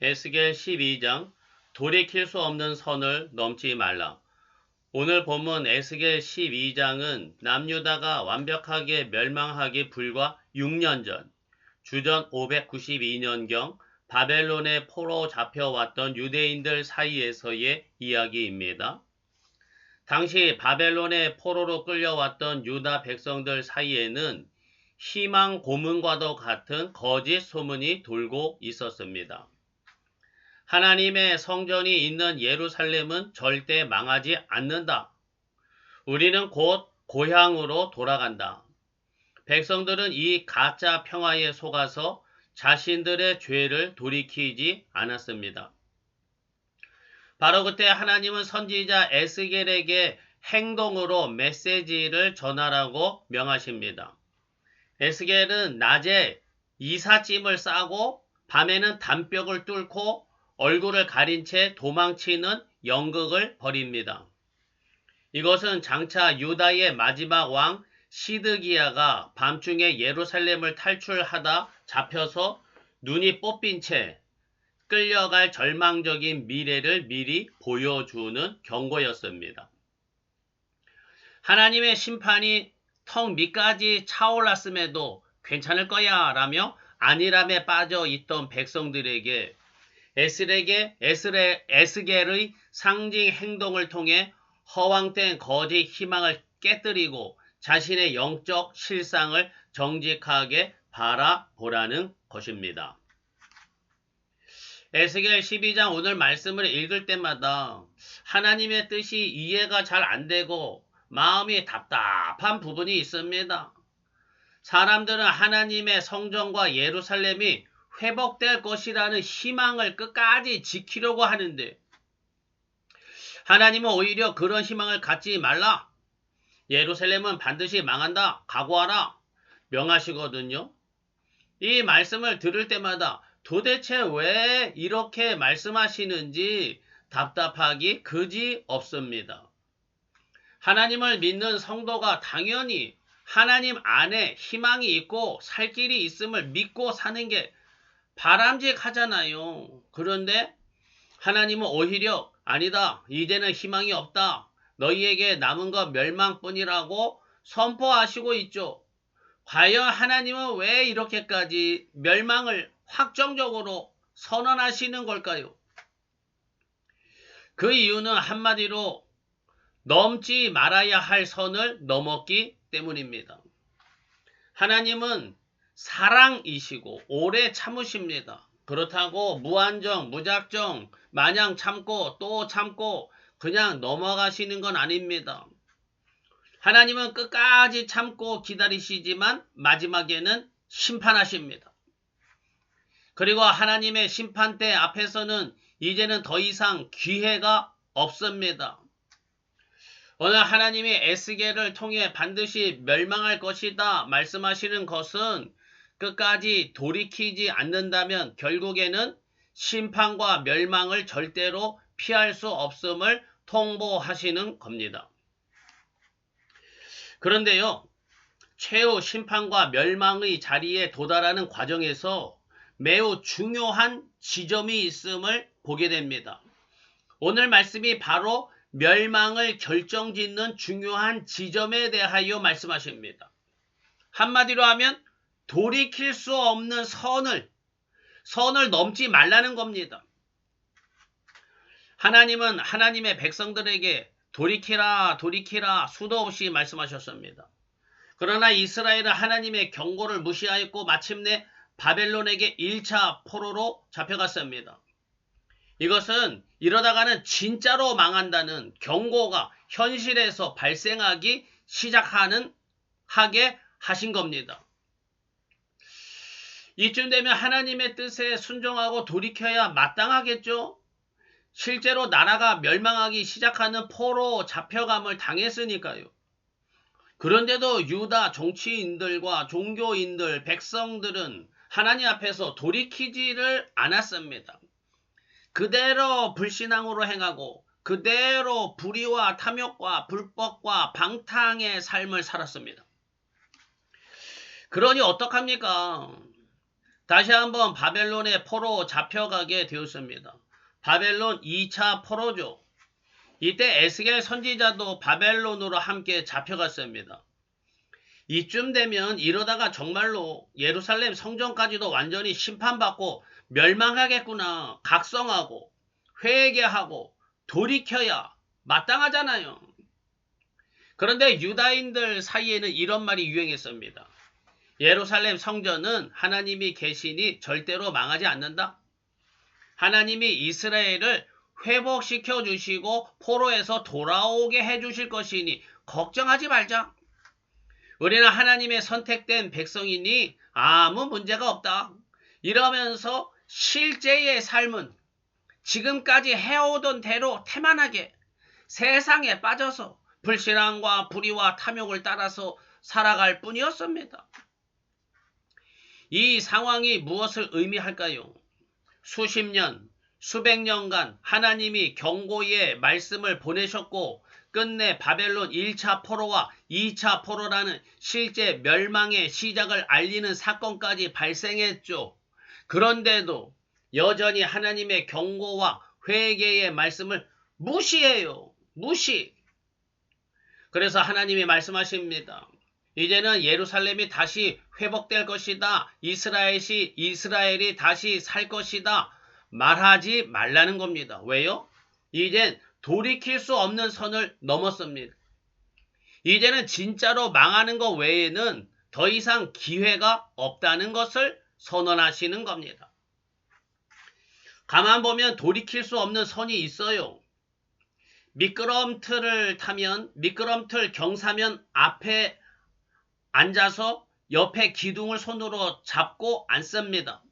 에스겔 12장 돌이킬 수 없는 선을 넘지 말라. 오늘 본문 에스겔 12장은 남유다가 완벽하게 멸망하기 불과 6년 전, 주전 592년경 바벨론의 포로 잡혀왔던 유대인들 사이에서의 이야기입니다. 당시 바벨론의 포로로 끌려왔던 유다 백성들 사이에는 희망 고문과도 같은 거짓 소문이 돌고 있었습니다. 하나님의 성전이 있는 예루살렘은 절대 망하지 않는다. 우리는 곧 고향으로 돌아간다. 백성들은 이 가짜 평화에 속아서 자신들의 죄를 돌이키지 않았습니다. 바로 그때 하나님은 선지자 에스겔에게 행동으로 메시지를 전하라고 명하십니다. 에스겔은 낮에 이삿짐을 싸고 밤에는 담벽을 뚫고 얼굴을 가린 채 도망치는 연극을 벌입니다. 이것은 장차 유다의 마지막 왕 시드기야가 밤중에 예루살렘을 탈출하다 잡혀서 눈이 뽑힌 채 끌려갈 절망적인 미래를 미리 보여주는 경고였습니다. 하나님의 심판이 턱 밑까지 차올랐음에도 괜찮을 거야 라며 안일함에 빠져 있던 백성들에게 에스겔의 상징 행동을 통해 허황된 거짓 희망을 깨뜨리고 자신의 영적 실상을 정직하게 바라보라는 것입니다. 에스겔 12장 오늘 말씀을 읽을 때마다 하나님의 뜻이 이해가 잘 안 되고 마음이 답답한 부분이 있습니다. 사람들은 하나님의 성전과 예루살렘이 회복될 것이라는 희망을 끝까지 지키려고 하는데 하나님은 오히려 그런 희망을 갖지 말라. 예루살렘은 반드시 망한다. 각오하라. 명하시거든요. 이 말씀을 들을 때마다 도대체 왜 이렇게 말씀하시는지 답답하기 그지 없습니다. 하나님을 믿는 성도가 당연히 하나님 안에 희망이 있고 살 길이 있음을 믿고 사는 게 바람직하잖아요. 그런데 하나님은 오히려 아니다. 이제는 희망이 없다. 너희에게 남은 것 멸망뿐이라고 선포하시고 있죠. 과연 하나님은 왜 이렇게까지 멸망을 확정적으로 선언하시는 걸까요? 그 이유는 한마디로 넘지 말아야 할 선을 넘었기 때문입니다. 하나님은 사랑이시고 오래 참으십니다. 그렇다고 무한정, 무작정, 마냥 참고 또 참고 그냥 넘어가시는 건 아닙니다. 하나님은 끝까지 참고 기다리시지만 마지막에는 심판하십니다. 그리고 하나님의 심판대 앞에서는 이제는 더 이상 기회가 없습니다. 오늘 하나님이 에스겔을 통해 반드시 멸망할 것이다 말씀하시는 것은 끝까지 돌이키지 않는다면 결국에는 심판과 멸망을 절대로 피할 수 없음을 통보하시는 겁니다. 그런데요, 최후 심판과 멸망의 자리에 도달하는 과정에서 매우 중요한 지점이 있음을 보게 됩니다. 오늘 말씀이 바로 멸망을 결정짓는 중요한 지점에 대하여 말씀하십니다. 한마디로 하면 돌이킬 수 없는 선을 넘지 말라는 겁니다. 하나님은 하나님의 백성들에게 돌이키라 돌이키라 수도 없이 말씀하셨습니다. 그러나 이스라엘은 하나님의 경고를 무시하였고 마침내 바벨론에게 1차 포로로 잡혀갔습니다. 이것은 이러다가는 진짜로 망한다는 경고가 현실에서 발생하기 하게 하신 겁니다. 이쯤 되면 하나님의 뜻에 순종하고 돌이켜야 마땅하겠죠? 실제로 나라가 멸망하기 시작하는 포로 잡혀감을 당했으니까요. 그런데도 유다 정치인들과 종교인들, 백성들은 하나님 앞에서 돌이키지를 않았습니다. 그대로 불신앙으로 행하고 그대로 불의와 탐욕과 불법과 방탕의 삶을 살았습니다. 그러니 어떡합니까? 다시 한번 바벨론의 포로 잡혀가게 되었습니다. 바벨론 2차 포로죠. 이때 에스겔 선지자도 바벨론으로 함께 잡혀갔습니다. 이쯤 되면 이러다가 정말로 예루살렘 성전까지도 완전히 심판받고 멸망하겠구나 각성하고 회개하고 돌이켜야 마땅하잖아요. 그런데 유다인들 사이에는 이런 말이 유행했습니다. 예루살렘 성전은 하나님이 계시니 절대로 망하지 않는다. 하나님이 이스라엘을 회복시켜 주시고 포로에서 돌아오게 해주실 것이니 걱정하지 말자. 우리는 하나님의 선택된 백성이니 아무 문제가 없다. 이러면서 실제의 삶은 지금까지 해오던 대로 태만하게 세상에 빠져서 불신앙과 불의와 탐욕을 따라서 살아갈 뿐이었습니다. 이 상황이 무엇을 의미할까요? 수십 년, 수백 년간 하나님이 경고의 말씀을 보내셨고 끝내 바벨론 1차 포로와 2차 포로라는 실제 멸망의 시작을 알리는 사건까지 발생했죠. 그런데도 여전히 하나님의 경고와 회개의 말씀을 무시해요. 무시. 그래서 하나님이 말씀하십니다. 이제는 예루살렘이 다시 회복될 것이다. 이스라엘이 다시 살 것이다. 말하지 말라는 겁니다. 왜요? 이젠 돌이킬 수 없는 선을 넘었습니다. 이제는 진짜로 망하는 것 외에는 더 이상 기회가 없다는 것을 선언하시는 겁니다. 가만 보면 돌이킬 수 없는 선이 있어요. 미끄럼틀을 타면 미끄럼틀 경사면 앞에 앉아서 옆에 기둥을 손으로 잡고 앉습니다.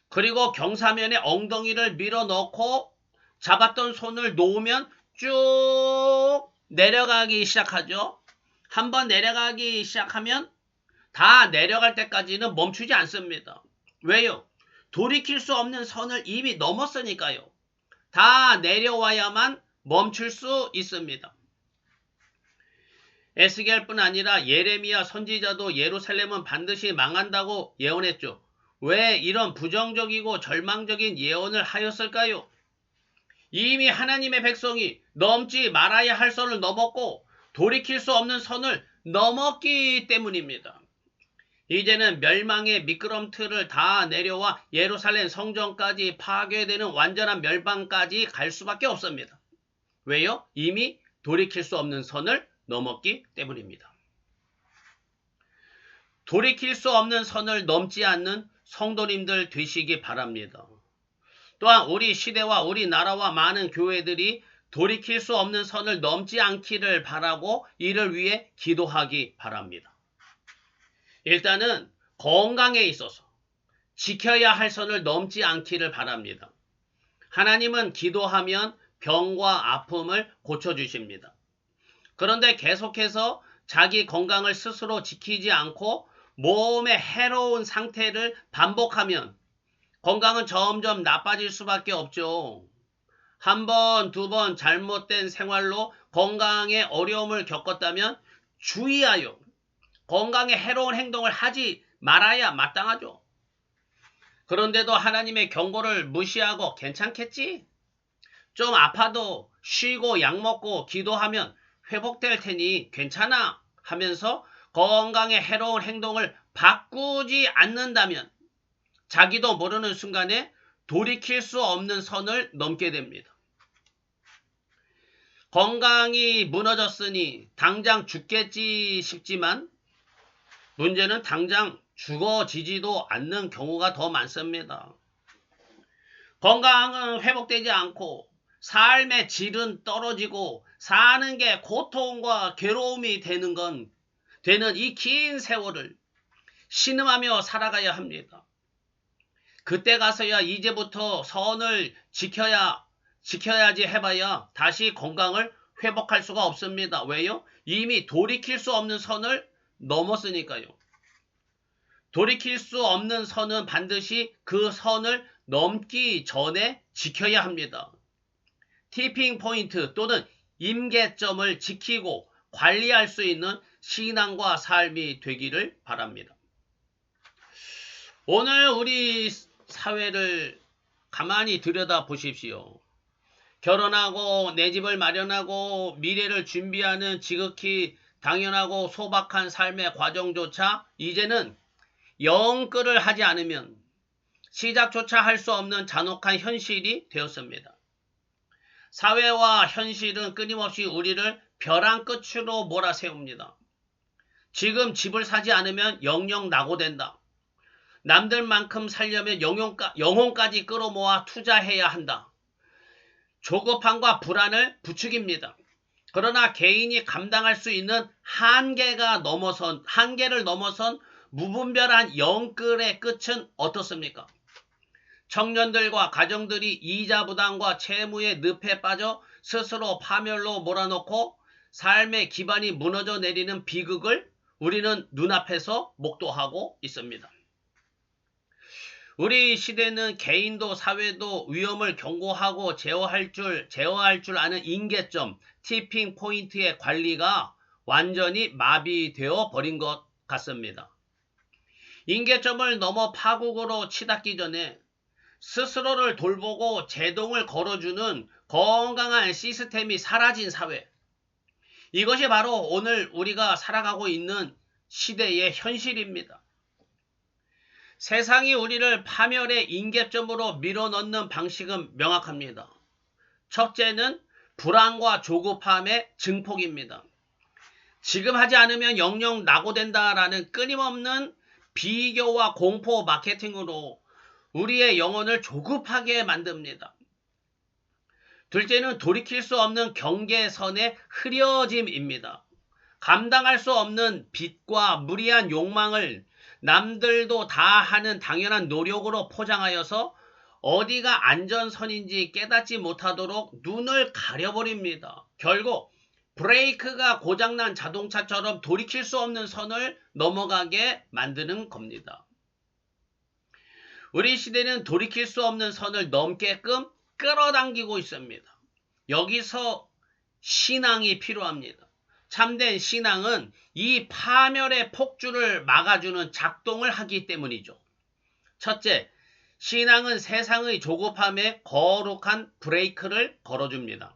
그리고 경사면에 엉덩이를 밀어넣고 잡았던 손을 놓으면 쭉 내려가기 시작하죠. 한번 내려가기 시작하면 다 내려갈 때까지는 멈추지 않습니다. 왜요? 돌이킬 수 없는 선을 이미 넘었으니까요. 다 내려와야만 멈출 수 있습니다. 에스겔뿐 아니라 예레미야 선지자도 예루살렘은 반드시 망한다고 예언했죠. 왜 이런 부정적이고 절망적인 예언을 하였을까요? 이미 하나님의 백성이 넘지 말아야 할 선을 넘었고 돌이킬 수 없는 선을 넘었기 때문입니다. 이제는 멸망의 미끄럼틀을 다 내려와 예루살렘 성전까지 파괴되는 완전한 멸망까지 갈 수밖에 없습니다. 왜요? 이미 돌이킬 수 없는 선을 넘었기 때문입니다. 돌이킬 수 없는 선을 넘지 않는 성도님들 되시기 바랍니다. 또한 우리 시대와 우리나라와 많은 교회들이 돌이킬 수 없는 선을 넘지 않기를 바라고 이를 위해 기도하기 바랍니다. 일단은 건강에 있어서 지켜야 할 선을 넘지 않기를 바랍니다. 하나님은 기도하면 병과 아픔을 고쳐주십니다. 그런데 계속해서 자기 건강을 스스로 지키지 않고 몸의 해로운 상태를 반복하면 건강은 점점 나빠질 수밖에 없죠. 한 번, 두 번 잘못된 생활로 건강에 어려움을 겪었다면 주의하여 건강에 해로운 행동을 하지 말아야 마땅하죠. 그런데도 하나님의 경고를 무시하고 괜찮겠지? 좀 아파도 쉬고 약 먹고 기도하면 회복될 테니 괜찮아 하면서 건강에 해로운 행동을 바꾸지 않는다면 자기도 모르는 순간에 돌이킬 수 없는 선을 넘게 됩니다. 건강이 무너졌으니 당장 죽겠지 싶지만 문제는 당장 죽어지지도 않는 경우가 더 많습니다. 건강은 회복되지 않고 삶의 질은 떨어지고 사는 게 고통과 괴로움이 되는 이 긴 세월을 신음하며 살아가야 합니다. 그때 가서야 이제부터 선을 지켜야지 해봐야 다시 건강을 회복할 수가 없습니다. 왜요? 이미 돌이킬 수 없는 선을 넘었으니까요. 돌이킬 수 없는 선은 반드시 그 선을 넘기 전에 지켜야 합니다. 티핑 포인트 또는 임계점을 지키고 관리할 수 있는 신앙과 삶이 되기를 바랍니다. 오늘 우리 사회를 가만히 들여다 보십시오. 결혼하고 내 집을 마련하고 미래를 준비하는 지극히 당연하고 소박한 삶의 과정조차 이제는 영끌을 하지 않으면 시작조차 할 수 없는 잔혹한 현실이 되었습니다. 사회와 현실은 끊임없이 우리를 벼랑 끝으로 몰아세웁니다. 지금 집을 사지 않으면 영영 낙오된다. 남들만큼 살려면 영혼까지 끌어모아 투자해야 한다. 조급함과 불안을 부추깁니다. 그러나 개인이 감당할 수 있는 한계를 넘어선 무분별한 영끌의 끝은 어떻습니까? 청년들과 가정들이 이자 부담과 채무의 늪에 빠져 스스로 파멸로 몰아넣고 삶의 기반이 무너져 내리는 비극을 우리는 눈앞에서 목도하고 있습니다. 우리 시대는 개인도 사회도 위험을 경고하고 제어할 줄 아는 임계점, 티핑 포인트의 관리가 완전히 마비되어 버린 것 같습니다. 임계점을 넘어 파국으로 치닫기 전에 스스로를 돌보고 제동을 걸어주는 건강한 시스템이 사라진 사회. 이것이 바로 오늘 우리가 살아가고 있는 시대의 현실입니다. 세상이 우리를 파멸의 임계점으로 밀어넣는 방식은 명확합니다. 첫째는 불안과 조급함의 증폭입니다. 지금 하지 않으면 영영 낙오된다라는 끊임없는 비교와 공포 마케팅으로 우리의 영혼을 조급하게 만듭니다. 둘째는 돌이킬 수 없는 경계선의 흐려짐입니다. 감당할 수 없는 빚과 무리한 욕망을 남들도 다 하는 당연한 노력으로 포장하여서 어디가 안전선인지 깨닫지 못하도록 눈을 가려버립니다. 결국 브레이크가 고장난 자동차처럼 돌이킬 수 없는 선을 넘어가게 만드는 겁니다. 우리 시대는 돌이킬 수 없는 선을 넘게끔 끌어당기고 있습니다. 여기서 신앙이 필요합니다. 참된 신앙은 이 파멸의 폭주를 막아주는 작동을 하기 때문이죠. 첫째, 신앙은 세상의 조급함에 거룩한 브레이크를 걸어줍니다.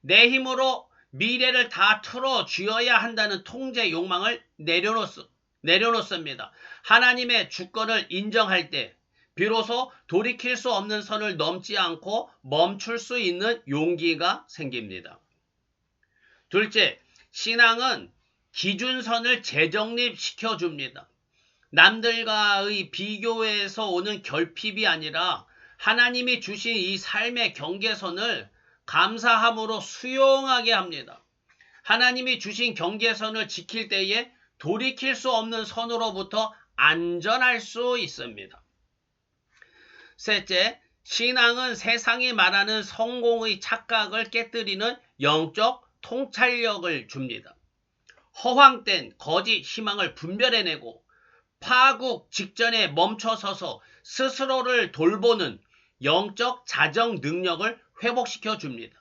내 힘으로 미래를 다 틀어 쥐어야 한다는 통제 욕망을 내려놓습니다. 하나님의 주권을 인정할 때 비로소 돌이킬 수 없는 선을 넘지 않고 멈출 수 있는 용기가 생깁니다. 둘째, 신앙은 기준선을 재정립시켜 줍니다. 남들과의 비교에서 오는 결핍이 아니라 하나님이 주신 이 삶의 경계선을 감사함으로 수용하게 합니다. 하나님이 주신 경계선을 지킬 때에 돌이킬 수 없는 선으로부터 안전할 수 있습니다. 셋째, 신앙은 세상이 말하는 성공의 착각을 깨뜨리는 영적 통찰력을 줍니다. 허황된 거짓 희망을 분별해내고 파국 직전에 멈춰서서 스스로를 돌보는 영적 자정 능력을 회복시켜 줍니다.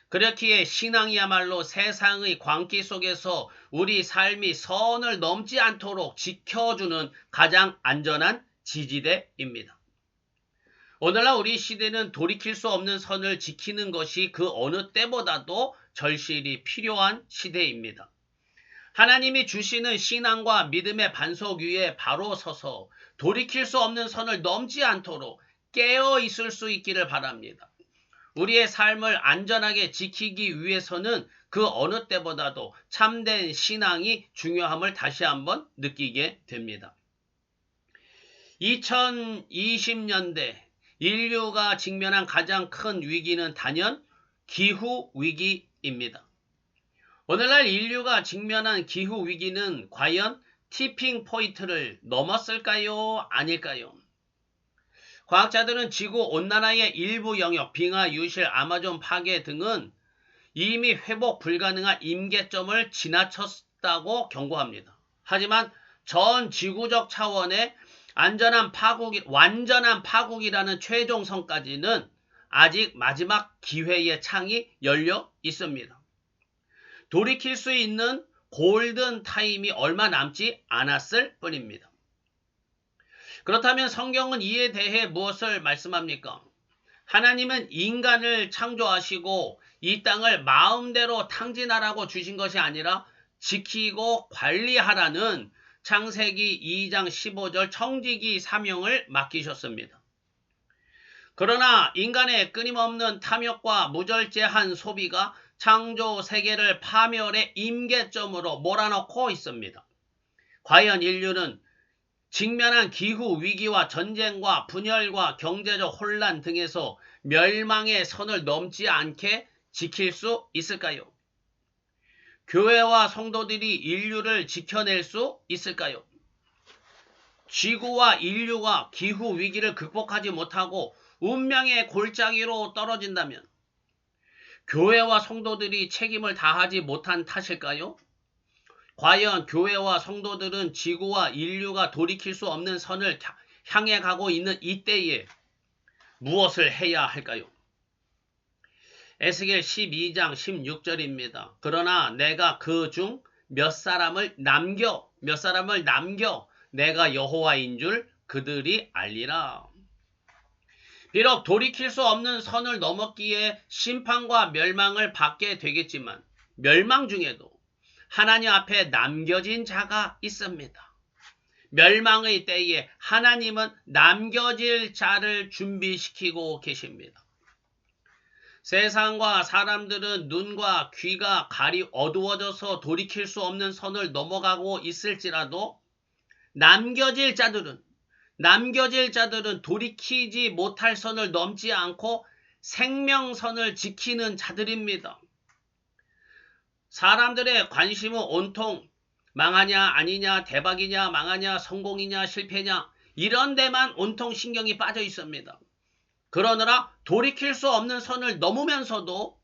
그렇기에 신앙이야말로 세상의 광기 속에서 우리 삶이 선을 넘지 않도록 지켜주는 가장 안전한 지지대입니다. 오늘날 우리 시대는 돌이킬 수 없는 선을 지키는 것이 그 어느 때보다도 절실히 필요한 시대입니다. 하나님이 주시는 신앙과 믿음의 반석 위에 바로 서서 돌이킬 수 없는 선을 넘지 않도록 깨어 있을 수 있기를 바랍니다. 우리의 삶을 안전하게 지키기 위해서는 그 어느 때보다도 참된 신앙이 중요함을 다시 한번 느끼게 됩니다. 2020년대 인류가 직면한 가장 큰 위기는 단연 기후위기입니다. 오늘날 인류가 직면한 기후위기는 과연 티핑 포인트를 넘었을까요? 아닐까요? 과학자들은 지구온난화의 일부 영역, 빙하 유실, 아마존 파괴 등은 이미 회복 불가능한 임계점을 지나쳤다고 경고합니다. 하지만 전 지구적 차원의 완전한 파국이라는 최종선까지는 아직 마지막 기회의 창이 열려 있습니다. 돌이킬 수 있는 골든 타임이 얼마 남지 않았을 뿐입니다. 그렇다면 성경은 이에 대해 무엇을 말씀합니까? 하나님은 인간을 창조하시고 이 땅을 마음대로 탕진하라고 주신 것이 아니라 지키고 관리하라는 창세기 2장 15절 청지기 사명을 맡기셨습니다. 그러나 인간의 끊임없는 탐욕과 무절제한 소비가 창조 세계를 파멸의 임계점으로 몰아넣고 있습니다. 과연 인류는 직면한 기후 위기와 전쟁과 분열과 경제적 혼란 등에서 멸망의 선을 넘지 않게 지킬 수 있을까요? 교회와 성도들이 인류를 지켜낼 수 있을까요? 지구와 인류가 기후 위기를 극복하지 못하고 운명의 골짜기로 떨어진다면 교회와 성도들이 책임을 다하지 못한 탓일까요? 과연 교회와 성도들은 지구와 인류가 돌이킬 수 없는 선을 향해 가고 있는 이때에 무엇을 해야 할까요? 에스겔 12장 16절입니다. 그러나 내가 그 중 몇 사람을 남겨 내가 여호와인 줄 그들이 알리라. 비록 돌이킬 수 없는 선을 넘었기에 심판과 멸망을 받게 되겠지만 멸망 중에도 하나님 앞에 남겨진 자가 있습니다. 멸망의 때에 하나님은 남겨질 자를 준비시키고 계십니다. 세상과 사람들은 눈과 귀가 가리 어두워져서 돌이킬 수 없는 선을 넘어가고 있을지라도 남겨질 자들은 돌이키지 못할 선을 넘지 않고 생명선을 지키는 자들입니다. 사람들의 관심은 온통 망하냐 아니냐, 대박이냐 망하냐, 성공이냐 실패냐 이런 데만 온통 신경이 빠져 있습니다. 그러느라 돌이킬 수 없는 선을 넘으면서도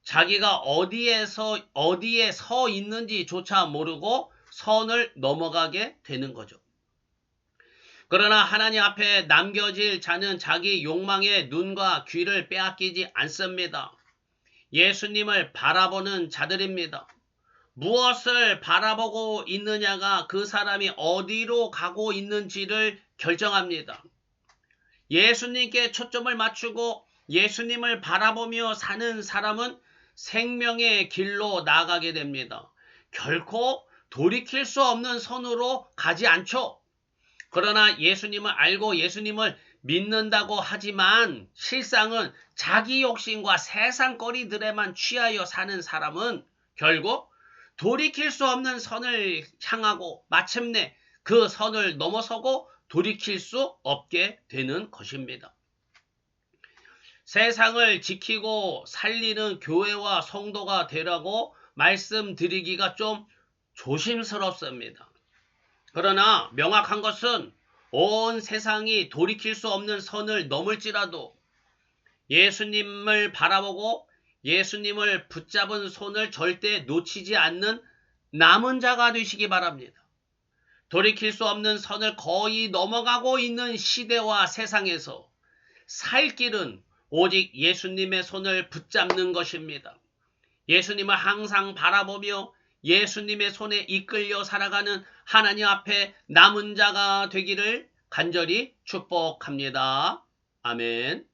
자기가 어디에 서 있는지조차 모르고 선을 넘어가게 되는 거죠. 그러나 하나님 앞에 남겨질 자는 자기 욕망의 눈과 귀를 빼앗기지 않습니다. 예수님을 바라보는 자들입니다. 무엇을 바라보고 있느냐가 그 사람이 어디로 가고 있는지를 결정합니다. 예수님께 초점을 맞추고 예수님을 바라보며 사는 사람은 생명의 길로 나아가게 됩니다. 결코 돌이킬 수 없는 선으로 가지 않죠. 그러나 예수님을 알고 예수님을 믿는다고 하지만 실상은 자기 욕심과 세상거리들에만 취하여 사는 사람은 결국 돌이킬 수 없는 선을 향하고 마침내 그 선을 넘어서고 돌이킬 수 없게 되는 것입니다. 세상을 지키고 살리는 교회와 성도가 되라고 말씀드리기가 좀 조심스럽습니다. 그러나 명확한 것은 온 세상이 돌이킬 수 없는 선을 넘을지라도 예수님을 바라보고 예수님을 붙잡은 손을 절대 놓치지 않는 남은 자가 되시기 바랍니다. 돌이킬 수 없는 선을 거의 넘어가고 있는 시대와 세상에서 살 길은 오직 예수님의 손을 붙잡는 것입니다. 예수님을 항상 바라보며 예수님의 손에 이끌려 살아가는 하나님 앞에 남은 자가 되기를 간절히 축복합니다. 아멘.